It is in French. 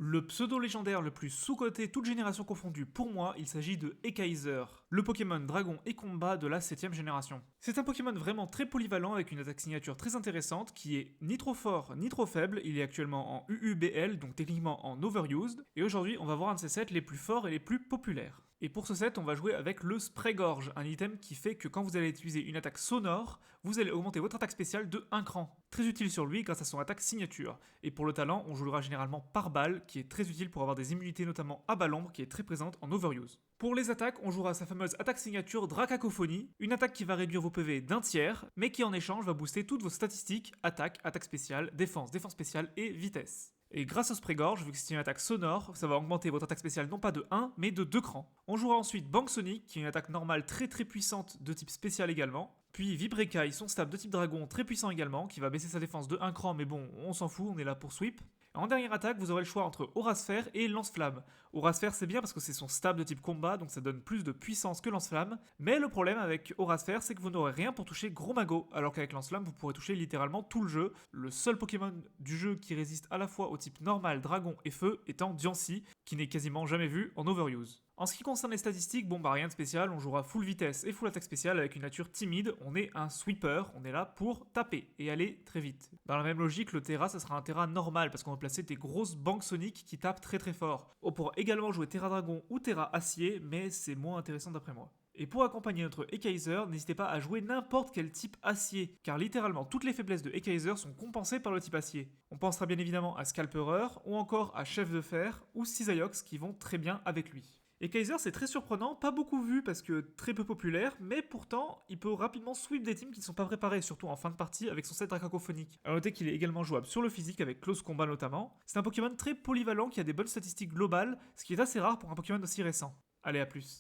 Le pseudo-légendaire le plus sous-coté toute génération confondue pour moi, il s'agit de Ekaizer, le Pokémon Dragon et Combat de la 7ème génération. C'est un Pokémon vraiment très polyvalent avec une attaque signature très intéressante qui est ni trop fort ni trop faible, il est actuellement en UUBL, donc techniquement en Overused, et aujourd'hui on va voir un de ces sets les plus forts et les plus populaires. Et pour ce set, on va jouer avec le Spray-Gorge, un item qui fait que quand vous allez utiliser une attaque sonore, vous allez augmenter votre attaque spéciale de 1 cran. Très utile sur lui grâce à son attaque signature. Et pour le talent, on jouera généralement par balle, qui est très utile pour avoir des immunités notamment à balle ombre, qui est très présente en Overuse. Pour les attaques, on jouera sa fameuse attaque signature Dracacophonie, une attaque qui va réduire vos PV d'un tiers, mais qui en échange va booster toutes vos statistiques, attaque, attaque spéciale, défense, défense spéciale et vitesse. Et grâce au Spray-Gorge, vu que c'est une attaque sonore, ça va augmenter votre attaque spéciale non pas de 1, mais de 2 crans. On jouera ensuite Bank Sonic, qui est une attaque normale très puissante de type spécial également. Puis Vibrekai, son stab de type dragon très puissant également, qui va baisser sa défense de 1 cran, mais bon, on s'en fout, on est là pour sweep. En dernière attaque, vous aurez le choix entre Aura Sphère et Lance-Flamme. Aura Sphère, c'est bien parce que c'est son stab de type combat, donc ça donne plus de puissance que Lance-Flamme. Mais le problème avec Aura Sphère, c'est que vous n'aurez rien pour toucher Gros Mago, alors qu'avec Lance-Flamme, vous pourrez toucher littéralement tout le jeu. Le seul Pokémon du jeu qui résiste à la fois au type normal, dragon et feu étant Diancie, qui n'est quasiment jamais vu en Overuse. En ce qui concerne les statistiques, bon bah rien de spécial, on jouera full vitesse et full attaque spéciale avec une nature timide, on est un sweeper, on est là pour taper et aller très vite. Dans la même logique, le Terra ça sera un Terra normal parce qu'on va placer des grosses banques soniques qui tapent très fort. On pourra également jouer Terra Dragon ou Terra Acier, mais c'est moins intéressant d'après moi. Et pour accompagner notre Ekaizer, n'hésitez pas à jouer n'importe quel type acier, car littéralement toutes les faiblesses de Ekaizer sont compensées par le type acier. On pensera bien évidemment à Scalperer, ou encore à Chef de Fer, ou Cisaiox qui vont très bien avec lui. Ekaizer c'est très surprenant, pas beaucoup vu parce que très peu populaire, mais pourtant il peut rapidement sweep des teams qui ne sont pas préparés, surtout en fin de partie avec son set dracacophonique. A noter qu'il est également jouable sur le physique avec Close Combat notamment. C'est un Pokémon très polyvalent qui a des bonnes statistiques globales, ce qui est assez rare pour un Pokémon aussi récent. Allez, à plus.